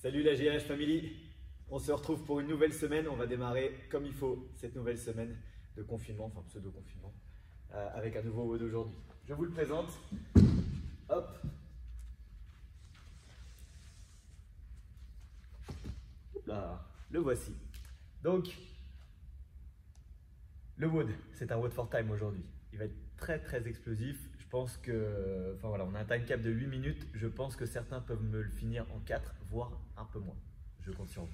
Salut la GH Family, on se retrouve pour une nouvelle semaine. On va démarrer comme il faut cette nouvelle semaine de confinement, enfin pseudo-confinement, avec un nouveau WOD aujourd'hui. Je vous le présente. Hop. Là, le voici. Donc, le WOD, c'est un WOD for time aujourd'hui. Il va être très explosif. Je pense que, enfin voilà, on a un time cap de 8 minutes. Je pense que certains peuvent me le finir en 4, voire un peu moins. Je compte sur vous.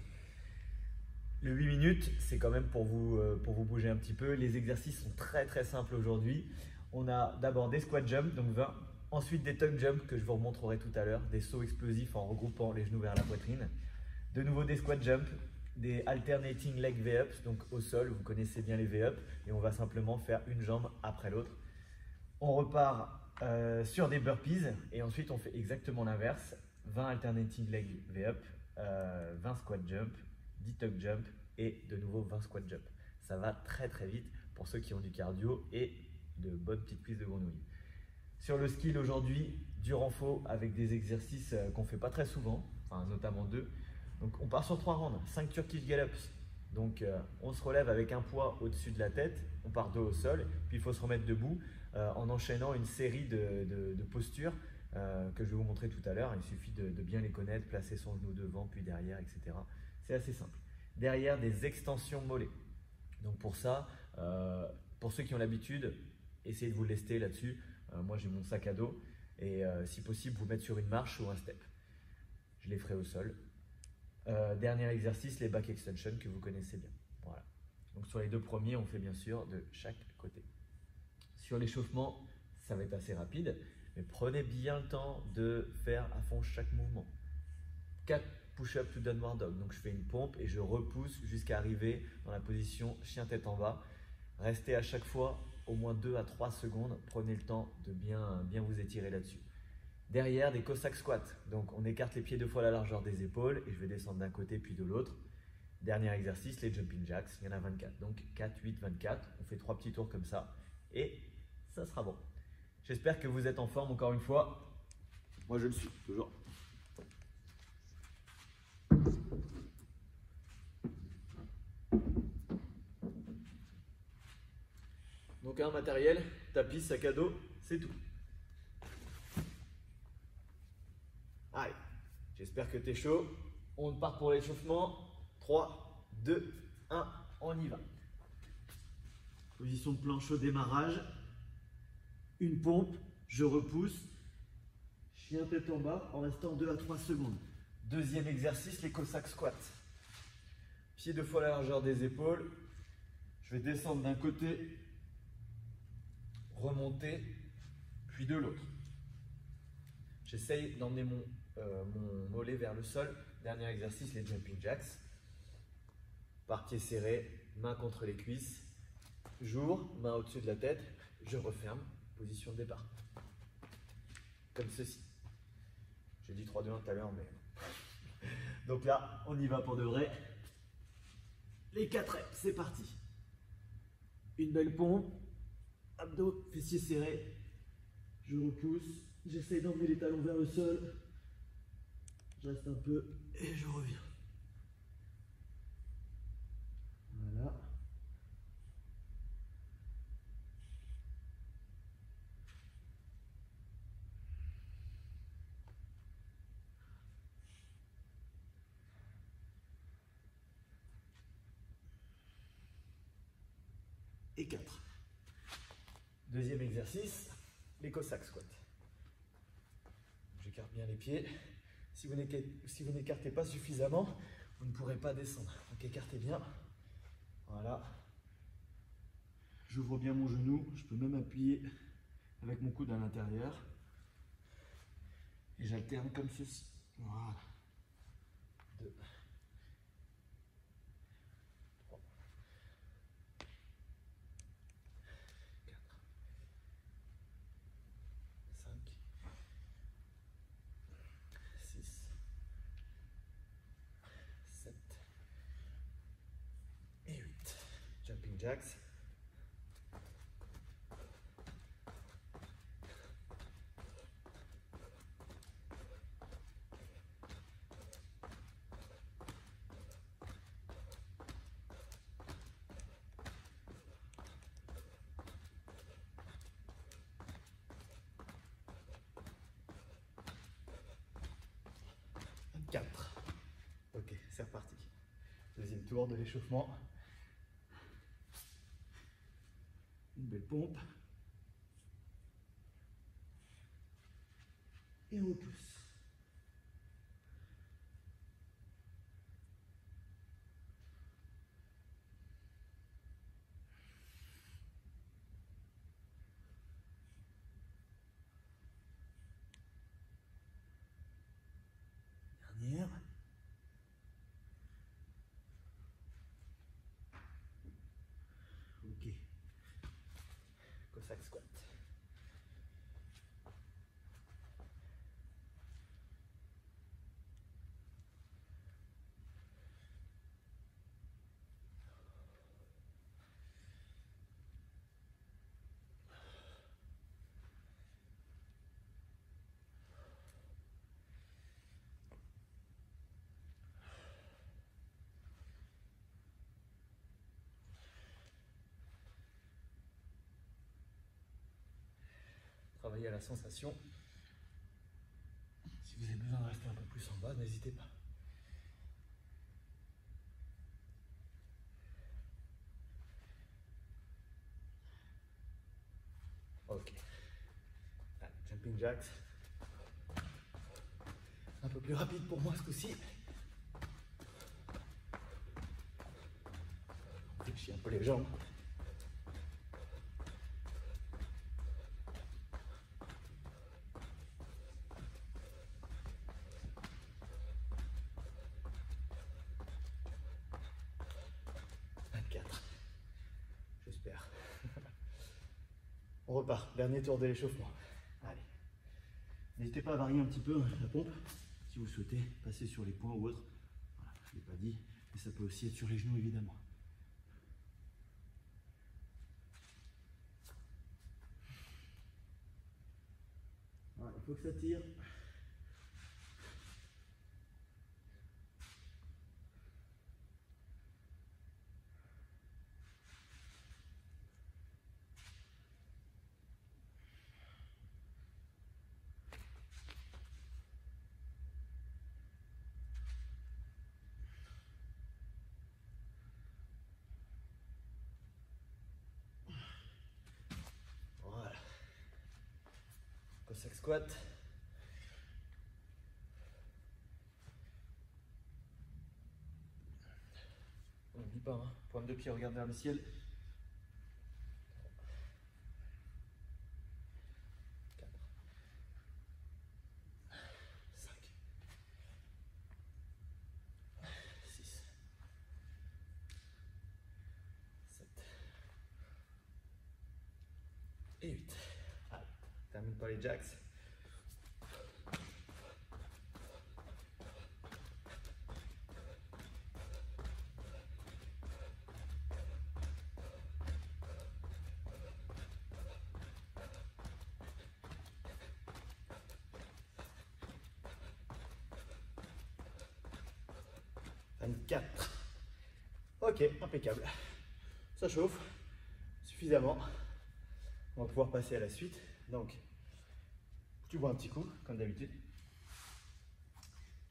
Le 8 minutes, c'est quand même pour vous bouger un petit peu. Les exercices sont très simples aujourd'hui. On a d'abord des squat jump, donc 20. Ensuite des tuck jump que je vous remontrerai tout à l'heure. Des sauts explosifs en regroupant les genoux vers la poitrine. De nouveau des squat jump, des alternating leg V-ups, donc au sol, vous connaissez bien les V-ups. Et on va simplement faire une jambe après l'autre. On repart sur des burpees et ensuite on fait exactement l'inverse. 20 alternating leg V-up, 20 squat jump, 10 tuck jump et de nouveau 20 squat jump. Ça va très vite pour ceux qui ont du cardio et de bonnes petites cuisses de grenouille. Sur le skill aujourd'hui, du renfort avec des exercices qu'on ne fait pas très souvent, enfin, notamment 2. Donc on part sur 3 rounds, 5 Turkish Gallops. Donc on se relève avec un poids au-dessus de la tête, on part dos au sol, puis il faut se remettre debout en enchaînant une série de postures que je vais vous montrer tout à l'heure. Il suffit de bien les connaître, placer son genou devant, puis derrière, etc. C'est assez simple. Derrière, des extensions mollets. Donc pour ça, pour ceux qui ont l'habitude, essayez de vous lester là-dessus. Moi j'ai mon sac à dos et si possible vous mettre sur une marche ou un step. Je les ferai au sol. Dernier exercice, les back extensions que vous connaissez bien. Voilà. Donc sur les 2 premiers, on fait bien sûr de chaque côté. Sur l'échauffement, ça va être assez rapide, mais prenez bien le temps de faire à fond chaque mouvement. 4 push-up to downward dog. Donc je fais une pompe et je repousse jusqu'à arriver dans la position chien tête en bas. Restez à chaque fois au moins 2 à 3 secondes. Prenez le temps de bien vous étirer là-dessus. Derrière, des Cossack squats. Donc on écarte les pieds 2 fois la largeur des épaules et je vais descendre d'un côté puis de l'autre. Dernier exercice, les jumping jacks. Il y en a 24. Donc 4, 8, 24. On fait 3 petits tours comme ça et ça sera bon. J'espère que vous êtes en forme encore une fois. Moi je le suis toujours. Donc un matériel, tapis, sac à dos, c'est tout. Allez, j'espère que tu es chaud. On part pour l'échauffement. 3, 2, 1, on y va. Position de planche au démarrage. Une pompe, je repousse. Chien tête en bas en restant 2 à 3 secondes. Deuxième exercice, les Cossack squats. Pieds 2 fois la largeur des épaules. Je vais descendre d'un côté, remonter, puis de l'autre. J'essaye d'emmener mon mollet vers le sol. Dernier exercice, les jumping jacks. Par pied serré, main contre les cuisses. J'ouvre, main au-dessus de la tête. Je referme, position de départ. Comme ceci. J'ai dit 3, 2, 1 tout à l'heure, mais... Donc là, on y va pour de vrai. Les 4 reps, c'est parti. Une belle pompe. Abdos, fessiers serrés. Je repousse. J'essaye d'emmener les talons vers le sol. Je reste un peu et je reviens. Voilà. Et 4. Deuxième exercice, les Cossack squats. J'écarte bien les pieds. Si vous n'écartez pas suffisamment, vous ne pourrez pas descendre. Donc écartez bien. Voilà. J'ouvre bien mon genou. Je peux même appuyer avec mon coude à l'intérieur. Et j'alterne comme ceci. Voilà. 2. 3. 4. 5. 6. 7. Et 8. Jumping jacks. tour de l'échauffement. Une belle pompe. Et on repousse. Dernière. Ok. Cossack squat. Travaillez à la sensation. Si vous avez besoin de rester un peu plus en bas, n'hésitez pas. Ok. Allez, jumping jacks. Un peu plus rapide pour moi ce coup-ci. On fléchit un peu les jambes. J'espère. On repart. Dernier tour de l'échauffement. Allez. N'hésitez pas à varier un petit peu la pompe si vous souhaitez passer sur les poings ou autre. Voilà, je ne l'ai pas dit, mais ça peut aussi être sur les genoux évidemment. Voilà, il faut que ça tire. Voilà. Cossack squat. On n'oublie pas, hein. Pointe de pied, regarde vers le ciel. 4, 5, 6, 7 et 8. Allez, termine par les jacks. Ok, impeccable. Ça chauffe suffisamment. On va pouvoir passer à la suite. Donc, tu bois un petit coup, comme d'habitude.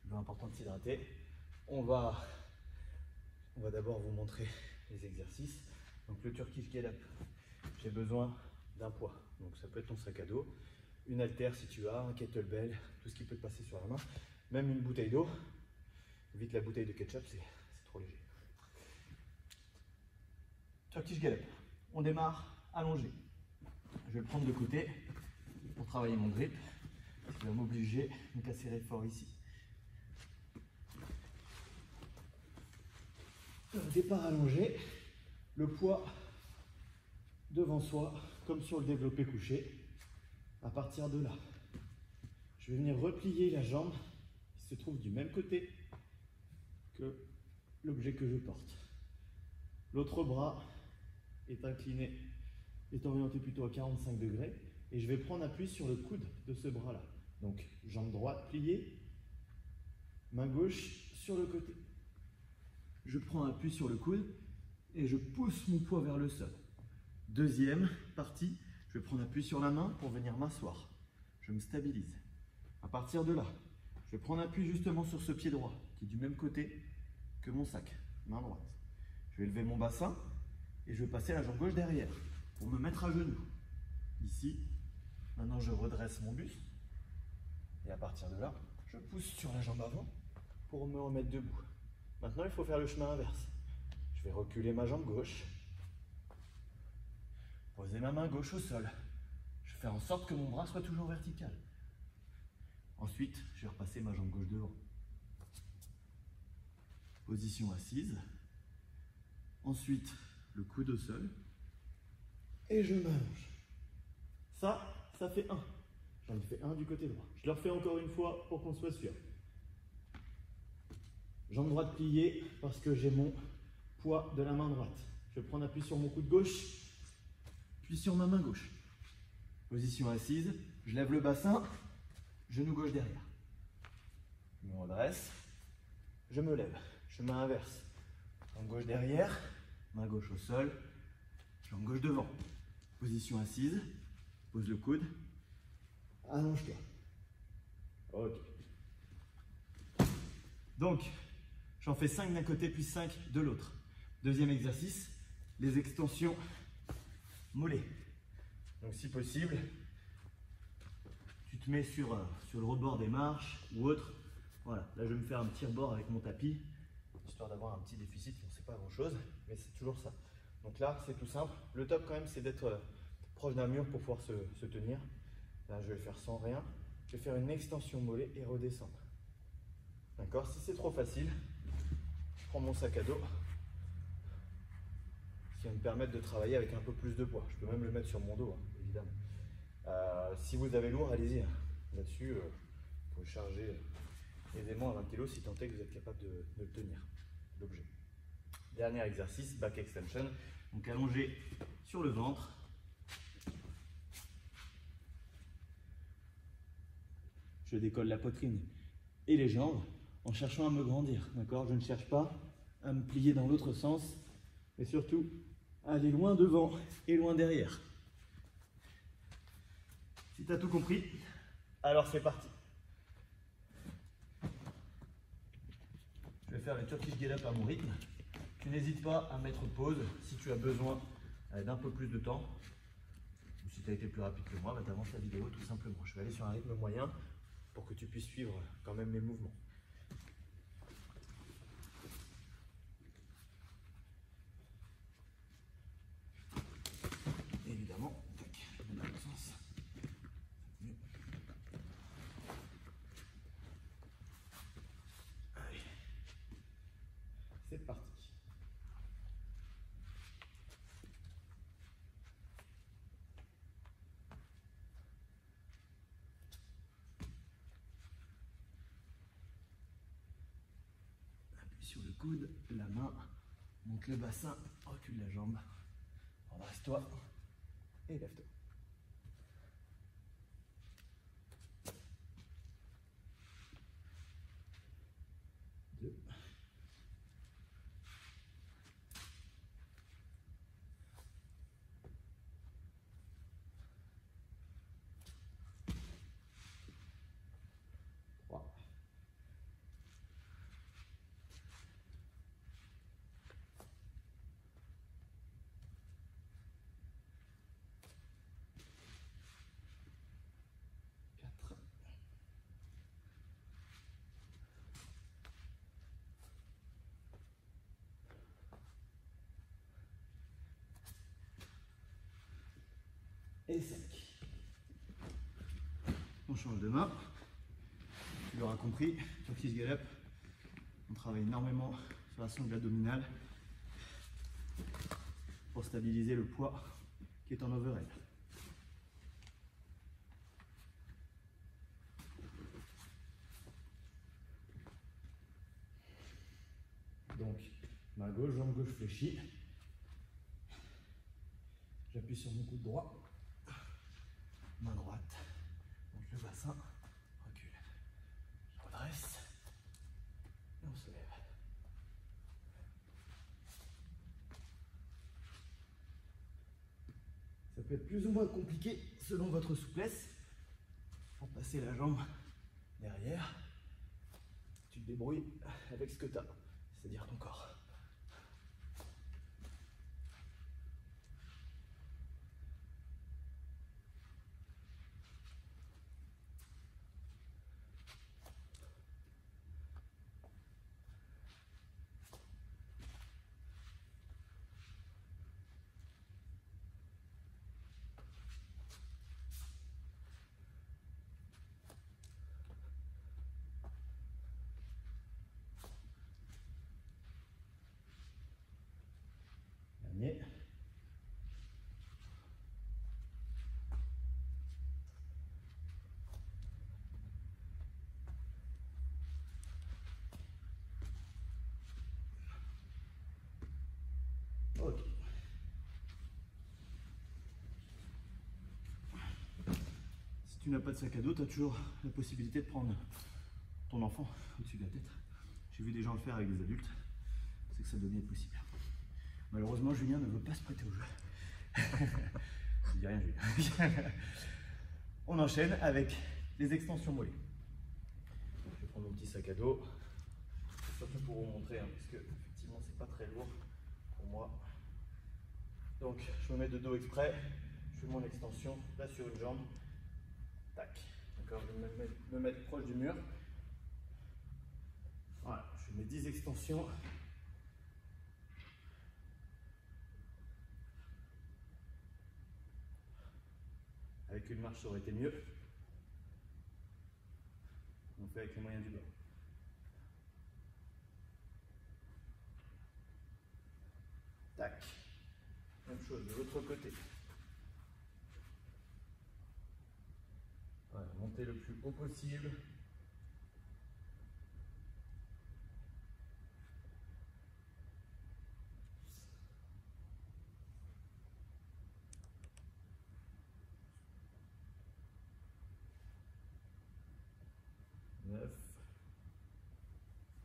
C'est important de s'hydrater. On va d'abord vous montrer les exercices. Donc, le Turkish Get Up, j'ai besoin d'un poids. Donc, ça peut être ton sac à dos, une haltère si tu as, un kettlebell, tout ce qui peut te passer sur la main, même une bouteille d'eau. Évite la bouteille de ketchup, c'est trop léger. Turkish Get Up. On démarre allongé. Je vais le prendre de côté pour travailler mon grip. Je vais m'obliger de me casser fort ici. Départ allongé, le poids devant soi, comme sur le développé couché. À partir de là, je vais venir replier la jambe qui se trouve du même côté que l'objet que je porte. L'autre bras est incliné, est orienté plutôt à 45 degrés et je vais prendre appui sur le coude de ce bras-là. Donc, jambe droite pliée, main gauche sur le côté. Je prends appui sur le coude et je pousse mon poids vers le sol. Deuxième partie, je vais prendre appui sur la main pour venir m'asseoir. Je me stabilise. À partir de là, je vais prendre appui justement sur ce pied droit qui est du même côté que mon sac. main droite. Je vais lever mon bassin et je vais passer la jambe gauche derrière pour me mettre à genoux. Ici, maintenant je redresse mon buste et à partir de là, je pousse sur la jambe avant pour me remettre debout. Maintenant, il faut faire le chemin inverse. Je vais reculer ma jambe gauche, poser ma main gauche au sol. Je vais faire en sorte que mon bras soit toujours vertical. Ensuite, je vais repasser ma jambe gauche devant. Position assise. Ensuite, le coude au sol. Et je m'allonge. Ça fait 1. J'en ai fait 1 du côté droit. Je le refais encore une fois pour qu'on soit sûr. Jambe droite pliée parce que j'ai mon poids de la main droite. Je vais prendre appui sur mon coude gauche, puis sur ma main gauche. Position assise, je lève le bassin, genou gauche derrière. Je me redresse, je me lève, chemin inverse. Jambe gauche derrière, main gauche au sol, jambe gauche devant. Position assise, pose le coude, allonge-toi. Ok. Donc, j'en fais 5 d'un côté puis 5 de l'autre. Deuxième exercice, les extensions mollets. Donc si possible, tu te mets sur le rebord des marches ou autre. Voilà, là je vais me faire un petit rebord avec mon tapis, histoire d'avoir un petit déficit, on ne sait pas grand chose, mais c'est toujours ça. Donc là, c'est tout simple. Le top quand même, c'est d'être proche d'un mur pour pouvoir se tenir. Là, je vais le faire sans rien. Je vais faire une extension mollet et redescendre. D'accord? Si c'est trop facile, je prends mon sac à dos qui va me permettre de travailler avec un peu plus de poids. Je peux même le mettre sur mon dos, hein, évidemment. Si vous avez lourd, allez-y. Hein. Là-dessus, vous pouvez charger aisément à 20 kg si tant est que vous êtes capable de le tenir, l'objet. Dernier exercice, back extension. Donc allongé sur le ventre. Je décolle la poitrine et les jambes en cherchant à me grandir. D'accord? Je ne cherche pas à me plier dans l'autre sens, mais surtout à aller loin devant et loin derrière. Si tu as tout compris, alors c'est parti. Je vais faire les Turkish Get Up à mon rythme. Tu n'hésites pas à mettre pause si tu as besoin d'un peu plus de temps. Ou si tu as été plus rapide que moi, bah, tu avances la vidéo tout simplement. Je vais aller sur un rythme moyen pour que tu puisses suivre quand même mes mouvements. Évidemment, tac, dans le sens. Mieux. Allez, c'est parti. Sur le coude, la main, monte le bassin, recule la jambe, redresse-toi et lève-toi. Deux. Trois. 4. 5. On change de main. Tu l'auras compris, Turkish Get Up, on travaille énormément sur la sangle abdominale pour stabiliser le poids qui est en overhead. Donc, main gauche, jambe gauche fléchie. J'appuie sur mon coude droit. Main droite. Monte le bassin. Recule. Je redresse. Et on se lève. Ça peut être plus ou moins compliqué selon votre souplesse. Pour passer la jambe derrière, tu te débrouilles avec ce que tu as, c'est-à-dire ton corps. Ok. Si tu n'as pas de sac à dos, tu as toujours la possibilité de prendre ton enfant au-dessus de la tête. J'ai vu des gens le faire avec des adultes, c'est que ça devenait possible. Malheureusement, Julien ne veut pas se prêter au jeu. Je dis rien, Julien. On enchaîne avec les extensions mollets. Je vais prendre mon petit sac à dos, surtout pour vous montrer, hein, parce que effectivement, c'est pas très lourd pour moi. Donc, je me mets de dos exprès, je fais mon extension là sur une jambe. Tac. D'accord, je vais me mettre proche du mur. Voilà, je fais mes 10 extensions. Avec une marche, ça aurait été mieux. On fait avec les moyens du bord. Tac. Même chose de l'autre côté. Voilà, montez le plus haut possible.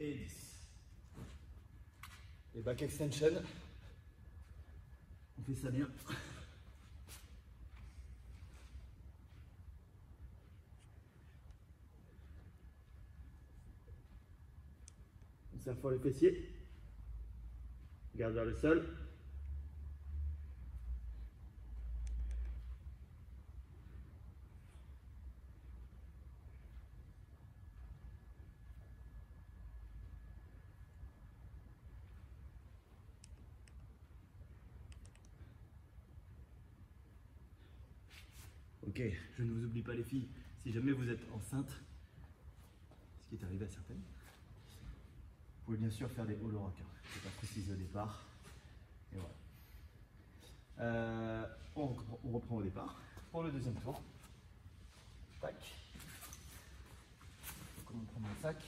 Et 10. Et back extension. On fait ça bien. On serre fort les fessiers. Garde vers le sol. Ok, je ne vous oublie pas les filles, si jamais vous êtes enceinte, ce qui est arrivé à certaines, vous pouvez bien sûr faire des holo rock. Je n'ai pas précisé au départ. Et voilà. On reprend au départ pour le deuxième tour. Tac. Comment prendre mon sac?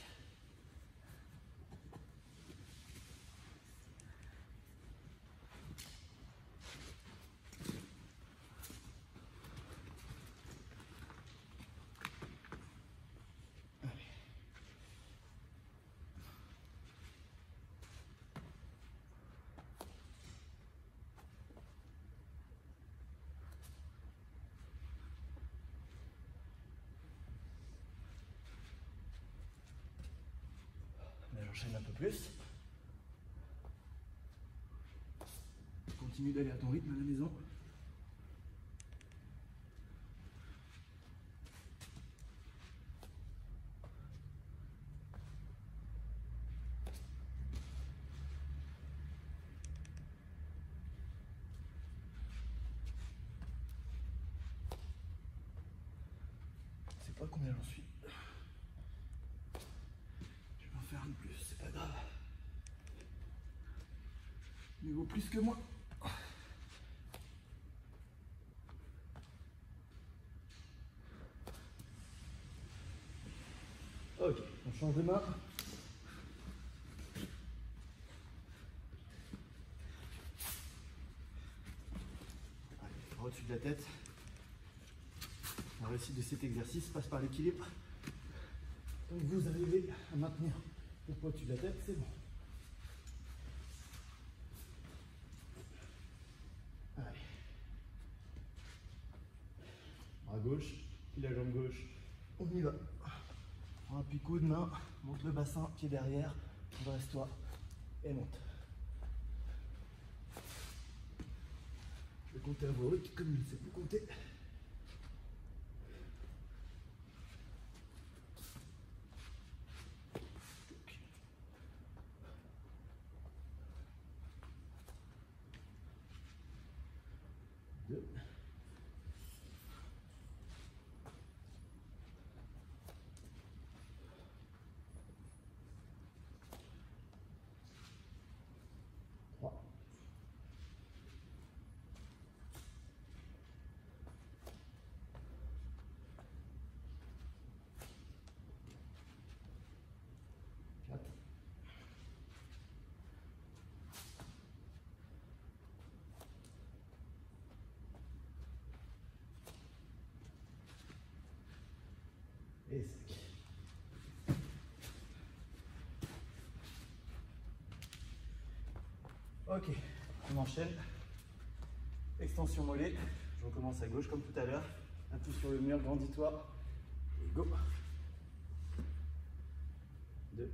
J'enchaîne un peu plus. Continue d'aller à ton rythme à la maison. Je sais pas combien j'en suis. Je vais en faire un de plus, c'est pas grave. Il vaut plus que moi. Ok, on change de main. Allez, au-dessus de la tête. La réussite de cet exercice passe par l'équilibre. Donc vous arrivez à maintenir le poids au-dessus de la tête, c'est bon. Allez. Bras gauche, puis la jambe gauche. On y va. Prends un picot de main, monte le bassin, pied derrière, redresse-toi et monte. Je vais compter à vos rythmes comme il ne sait plus compter. Deux. Trois. Ok, on enchaîne. Extension mollet. Je recommence à gauche comme tout à l'heure. Appuie sur le mur, grandis-toi. Et go. 2.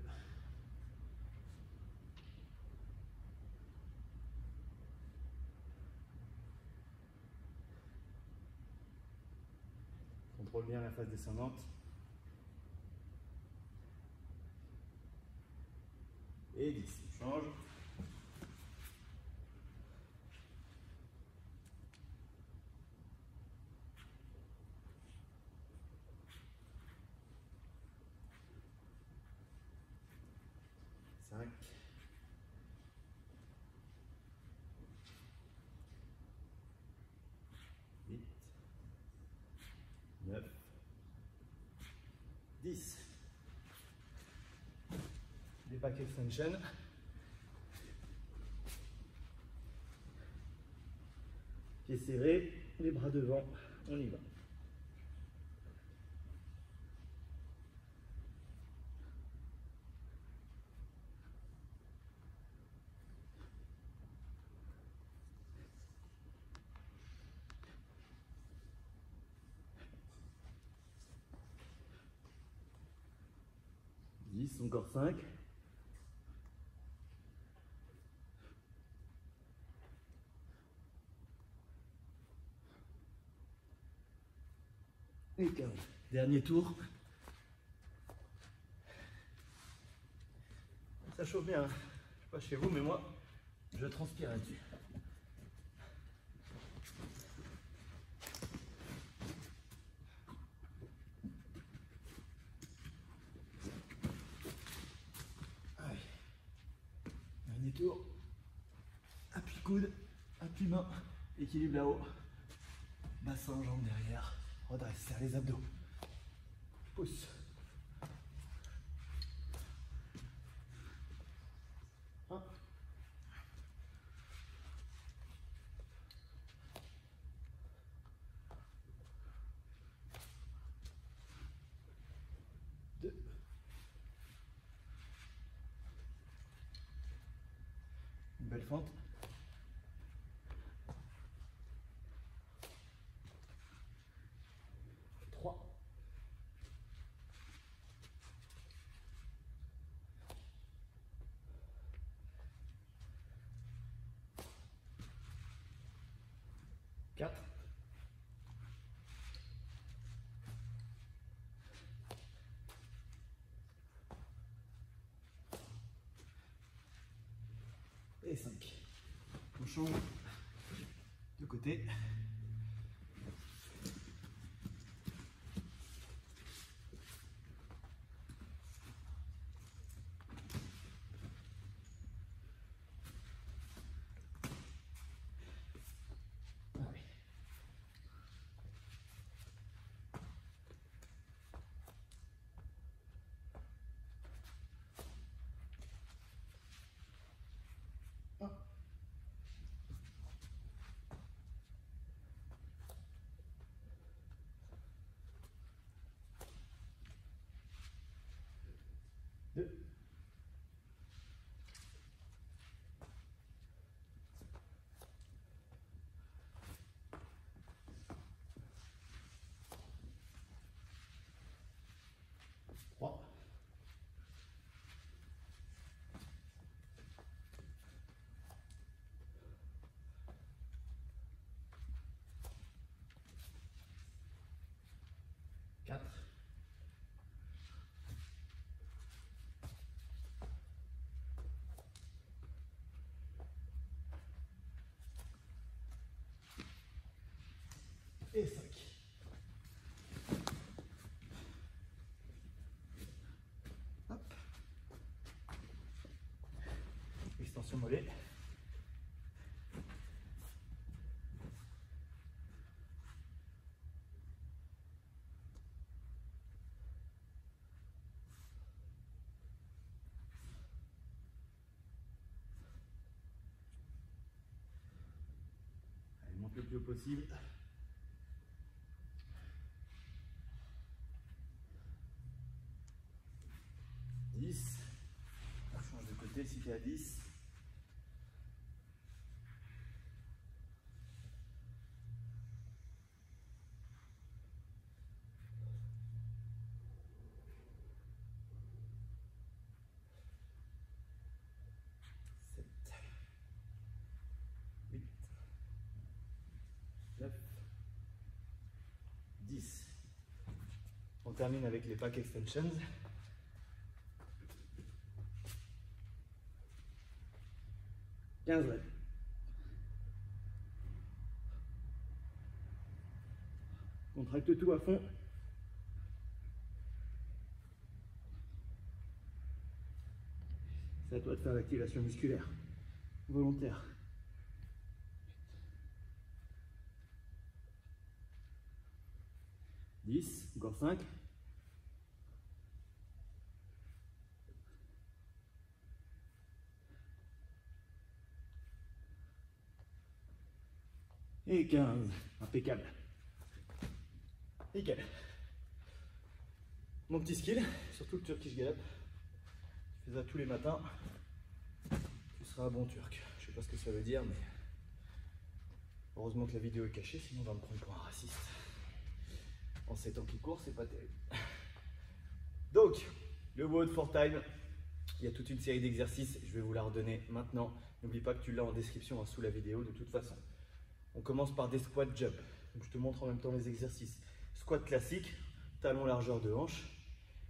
Contrôle bien la phase descendante. Et 10. On change. Cinq. 8. 9. 10. Des back extension. Pieds serrés, les bras devant, on y va. Encore 5. Et 15. Dernier tour. Ça chauffe bien. Je sais pas chez vous, mais moi, je transpire là-dessus. Allez. Dernier tour. Appui coude, appui main, équilibre là-haut. Bassin, jambes derrière. Redresse, serre les abdos. Pousse. 1. 2. Une belle fente. 3. 4. 5. On change de côté. Allez. Un. 2. 3. 4. 5. Hop. Extension mollet. Allez, monte le plus haut possible. 10. On change de côté si tu es à 10. termine avec les back extensions. « 15 reps. Contracte tout à fond. C'est à toi de faire l'activation musculaire volontaire. « 10, encore 5. Et 15, impeccable. Nickel. Mon petit skill, surtout le Turkish Get Up. Tu fais ça tous les matins, tu seras un bon turc. Je sais pas ce que ça veut dire, mais heureusement que la vidéo est cachée, sinon on va me prendre pour un raciste. En ces temps qui courent, c'est pas terrible. Donc, le WOD for Time, il y a toute une série d'exercices, je vais vous la redonner maintenant. N'oublie pas que tu l'as en description sous la vidéo de toute façon. On commence par des squat jump. Donc, je te montre en même temps les exercices. Squat classique, talon largeur de hanche,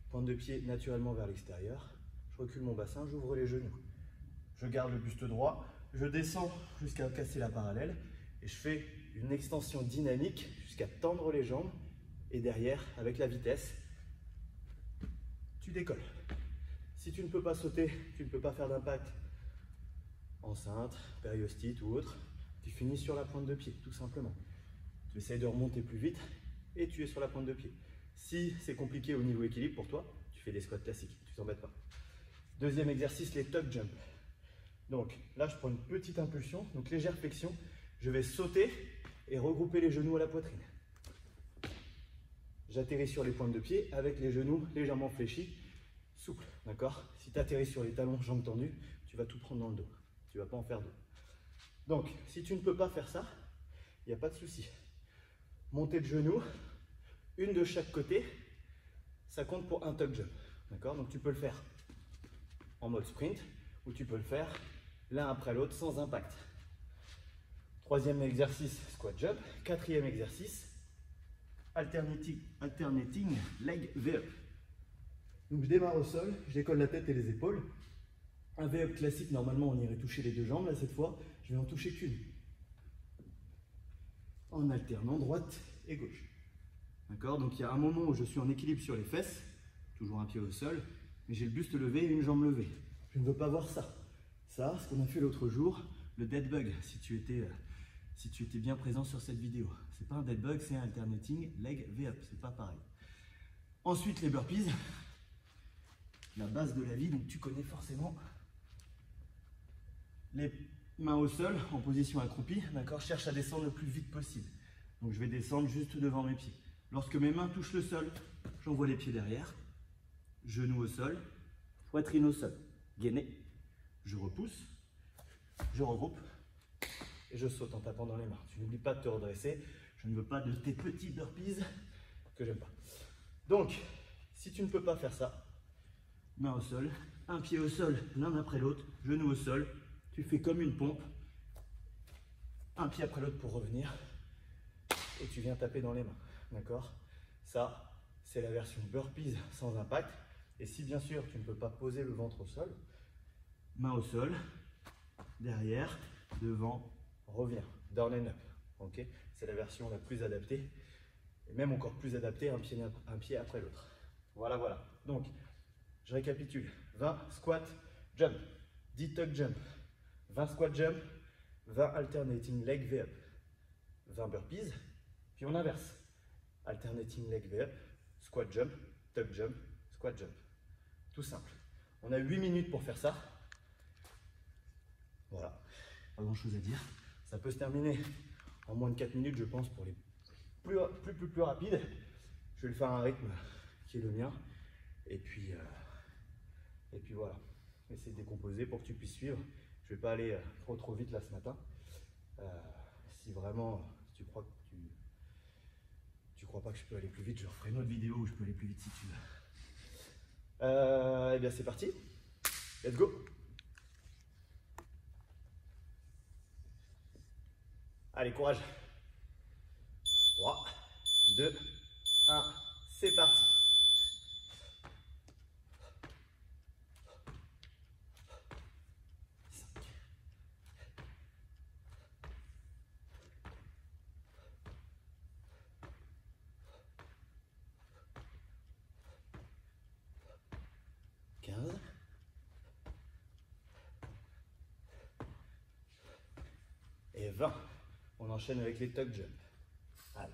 pointe de pied naturellement vers l'extérieur. Je recule mon bassin, j'ouvre les genoux. Je garde le buste droit, je descends jusqu'à casser la parallèle et je fais une extension dynamique jusqu'à tendre les jambes. Et derrière, avec la vitesse, tu décolles. Si tu ne peux pas sauter, tu ne peux pas faire d'impact enceinte, périostite ou autre, tu finis sur la pointe de pied, tout simplement. Tu essayes de remonter plus vite et tu es sur la pointe de pied. Si c'est compliqué au niveau équilibre pour toi, tu fais des squats classiques, tu t'embêtes pas. Deuxième exercice, les tuck jump. Donc là, je prends une petite impulsion, donc légère flexion. Je vais sauter et regrouper les genoux à la poitrine. J'atterris sur les pointes de pied avec les genoux légèrement fléchis, souples, d'accord? Si tu atterris sur les talons, jambes tendues, tu vas tout prendre dans le dos. Tu ne vas pas en faire deux. Donc, si tu ne peux pas faire ça, il n'y a pas de souci. Montée de genoux, une de chaque côté, ça compte pour un tuck jump, d'accord? Donc tu peux le faire en mode sprint ou tu peux le faire l'un après l'autre sans impact. Troisième exercice, squat jump. Quatrième exercice, alternating leg V-up. Donc je démarre au sol, je décolle la tête et les épaules. Un V-up classique, normalement on irait toucher les deux jambes. Là cette fois, je vais en toucher qu'une. En alternant droite et gauche. D'accord? Donc il y a un moment où je suis en équilibre sur les fesses, toujours un pied au sol, mais j'ai le buste levé et une jambe levée. Je ne veux pas voir ça. Ça, ce qu'on a fait l'autre jour, le dead bug, si tu étais bien présent sur cette vidéo. C'est pas un dead bug, c'est un alternating leg V-up, c'est pas pareil. Ensuite les burpees, la base de la vie, donc tu connais forcément. Les mains au sol, en position accroupie, d'accord, cherche à descendre le plus vite possible. Donc je vais descendre juste devant mes pieds. Lorsque mes mains touchent le sol, j'envoie les pieds derrière, genoux au sol, poitrine au sol, gainé, je repousse, je regroupe et je saute en tapant dans les mains. Tu n'oublies pas de te redresser, je ne veux pas de tes petits burpees que j'aime pas. Donc, si tu ne peux pas faire ça, main au sol, un pied au sol l'un après l'autre, genou au sol, tu fais comme une pompe, un pied après l'autre pour revenir et tu viens taper dans les mains, d'accord? Ça, c'est la version burpees sans impact. Et si bien sûr tu ne peux pas poser le ventre au sol, main au sol, derrière, devant, reviens, down and up, ok? C'est la version la plus adaptée, et même encore plus adaptée, un pied après l'autre. Voilà, voilà. Donc, je récapitule. 20 squat, jump, 10 tuck jump, 20 squat jump, 20 alternating leg V-up, 20 burpees, puis on inverse. Alternating leg V-up, squat jump, tuck jump, squat jump. Tout simple. On a 8 minutes pour faire ça. Voilà, pas grand chose à dire. Ça peut se terminer en moins de 4 minutes, je pense, pour les plus rapides. Je vais le faire à un rythme qui est le mien. Et puis voilà. Essayer de décomposer pour que tu puisses suivre. Je ne vais pas aller trop vite là ce matin. Si vraiment tu crois que tu crois pas que je peux aller plus vite, je referai une autre vidéo où je peux aller plus vite si tu veux. Et bien c'est parti. Let's go. Allez, courage. 3, 2, 1, c'est parti. 20. On enchaîne avec les tuck jump. Allez,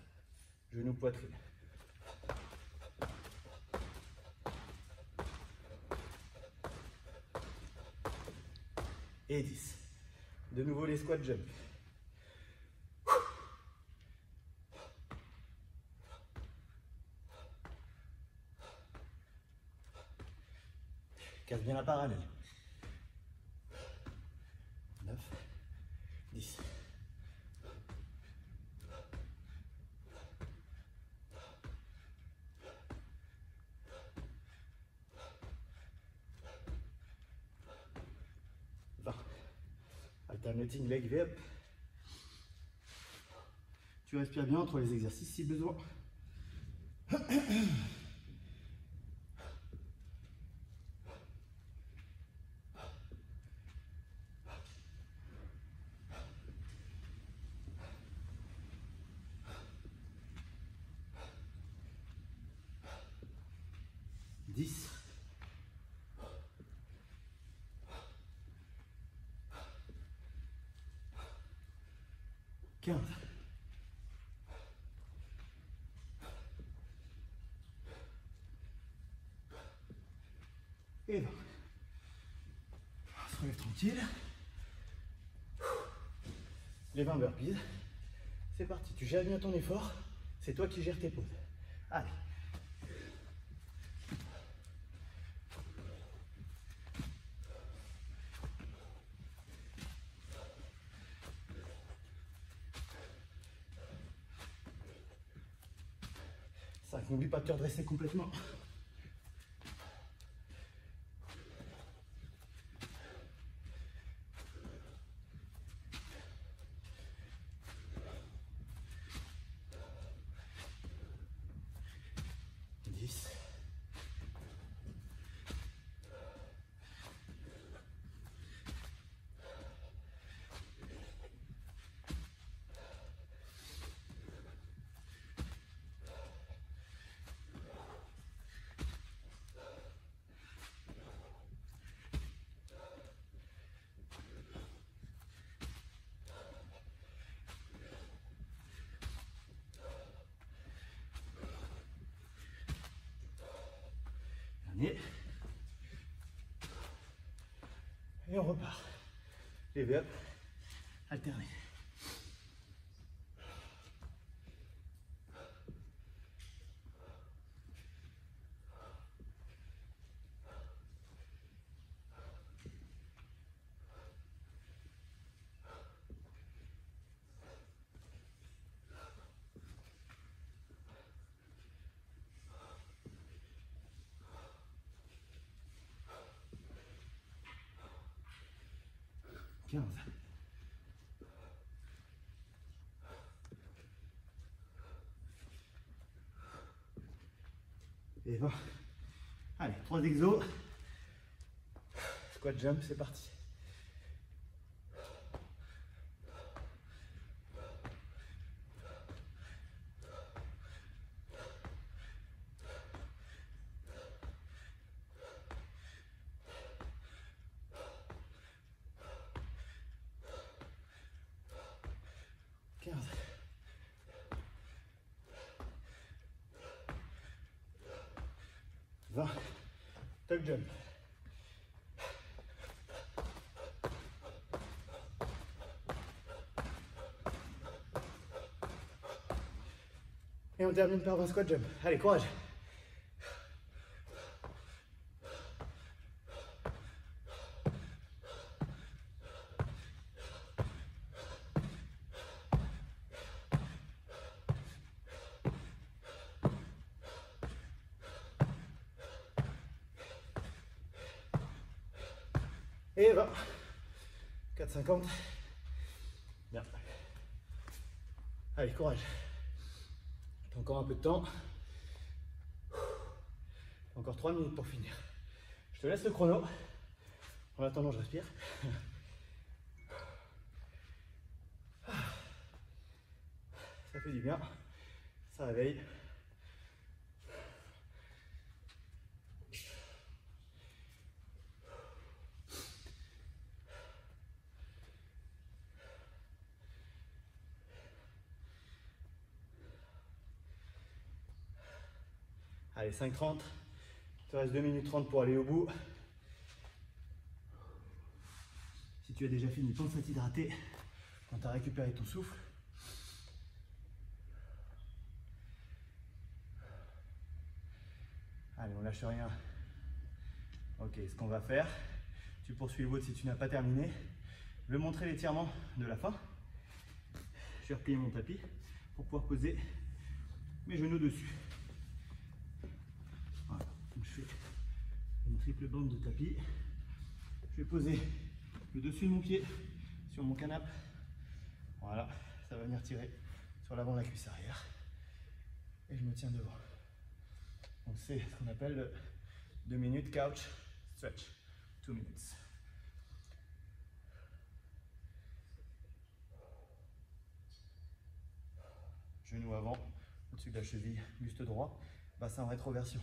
genou, poitrine. Et 10. De nouveau les squat jump. Casse bien la parallèle. 9, 10. Alternating leg V-up. Tu respires bien entre les exercices si besoin. 10. 15. Et 20. On se relève tranquille. Les 20 burpees. C'est parti, tu gères bien ton effort. C'est toi qui gères tes pauses. Allez. N'oublie pas de te redresser complètement. Et on repart. Les V-up alternés. Et 20. Allez, 3 exos. Squat jump, c'est parti. Tuck jump. Et on termine par un squat jump. Allez, courage. Et 20. 4,50. Bien. Allez, courage. T'as encore un peu de temps. Encore 3 minutes pour finir. Je te laisse le chrono. En attendant, je respire. Ça fait du bien. Ça réveille. Allez, 5,30. Il te reste 2 minutes 30 pour aller au bout. Si tu as déjà fini, pense à t'hydrater quand tu as récupéré ton souffle. Allez, on lâche rien. Ok, ce qu'on va faire, tu poursuis le WOD si tu n'as pas terminé. Je vais montrer l'étirement de la fin. Je vais replier mon tapis pour pouvoir poser mes genoux dessus. Voilà, donc je fais une triple bande de tapis. Je vais poser le dessus de mon pied sur mon canapé. Voilà, ça va venir tirer sur l'avant de la cuisse arrière. Et je me tiens devant. Donc c'est ce qu'on appelle le 2 minutes couch stretch. 2 minutes. Genou avant, au-dessus de la cheville, buste droit, bassin en rétroversion.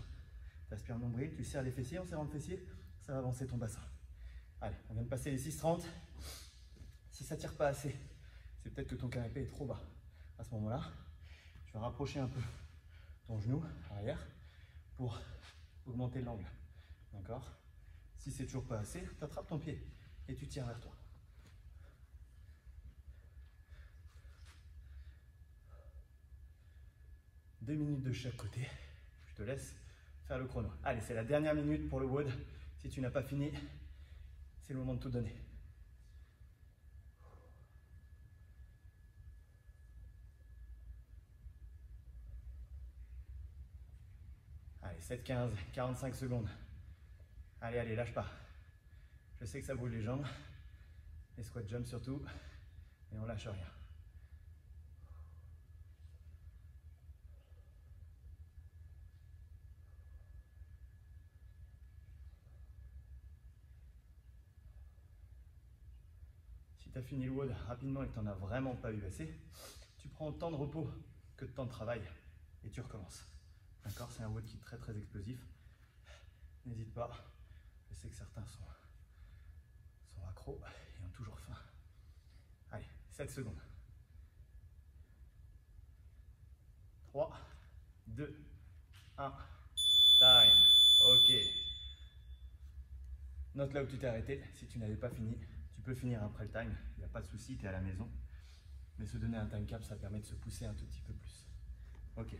Tu aspires le nombril, tu serres les fessiers, en serrant le fessier, ça va avancer ton bassin. Allez, on vient de passer les 6,30. Si ça ne tire pas assez, c'est peut-être que ton canapé est trop bas. À ce moment-là, tu vas rapprocher un peu ton genou arrière pour augmenter l'angle. D'accord? Si c'est toujours pas assez, tu attrapes ton pied et tu tires vers toi. Deux minutes de chaque côté. Je te laisse faire le chrono. Allez, c'est la dernière minute pour le WOD. Si tu n'as pas fini, c'est le moment de tout donner. Allez, 7,15, 45 secondes. Allez, allez, lâche pas. Je sais que ça brûle les jambes. Les squat jump surtout. Et on lâche rien. Si tu as fini le WOD rapidement et que tu n'en as vraiment pas eu assez, tu prends autant de repos que de temps de travail et tu recommences. D'accord? C'est un WOD qui est très très explosif. N'hésite pas. Je sais que certains sont accros et ont toujours faim. Allez, 7 secondes. 3, 2, 1. Time. Ok. Note là où tu t'es arrêté. Si tu n'avais pas fini, tu peux finir après le time. Il n'y a pas de souci, tu es à la maison. Mais se donner un time cap, ça permet de se pousser un tout petit peu plus. Ok.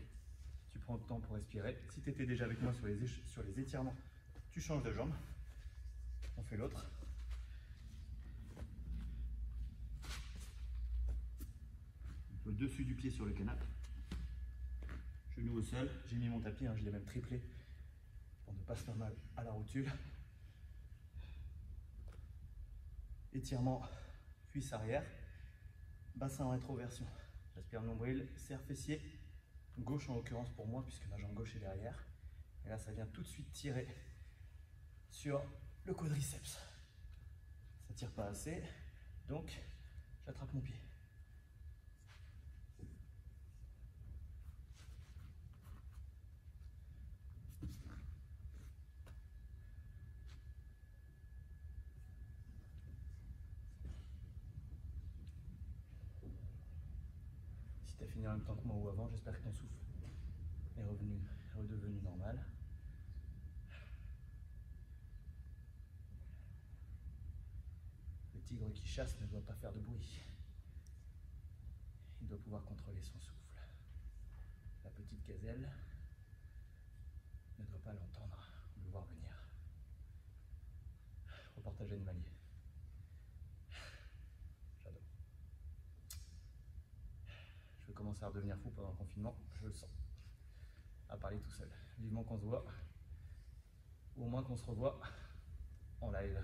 Tu prends le temps pour respirer. Si tu étais déjà avec moi sur les étirements, tu changes de jambe. On fait l'autre. Au-dessus du pied sur le canapé. Genou au sol. J'ai mis mon tapis, je l'ai même triplé pour ne pas se faire mal à la rotule. Étirement, cuisse arrière. Bassin en rétroversion. J'aspire le nombril, serre fessier. Gauche en l'occurrence pour moi puisque ma jambe gauche est derrière. Et là ça vient tout de suite tirer sur le quadriceps. Ça tire pas assez, donc j'attrape mon pied. Si tu as fini en même temps que moi ou avant, j'espère que ton souffle est redevenu normal. Le tigre qui chasse ne doit pas faire de bruit. Il doit pouvoir contrôler son souffle. La petite gazelle ne doit pas l'entendre ou le voir venir. Reportage animalier. J'adore. Je vais commencer à redevenir fou pendant le confinement, je le sens. À parler tout seul. Vivement qu'on se voit, ou au moins qu'on se revoit en live.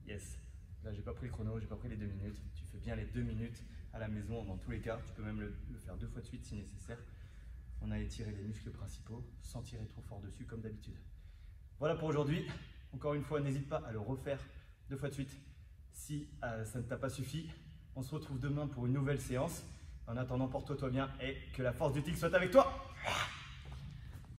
Yes. Là, j'ai pas pris le chrono, j'ai pas pris les 2 minutes. Tu fais bien les 2 minutes à la maison dans tous les cas. Tu peux même le faire 2 fois de suite si nécessaire. On a étiré les muscles principaux sans tirer trop fort dessus comme d'habitude. Voilà pour aujourd'hui. Encore une fois, n'hésite pas à le refaire 2 fois de suite si ça ne t'a pas suffi. On se retrouve demain pour une nouvelle séance. En attendant, porte-toi bien et que la force du tigre soit avec toi.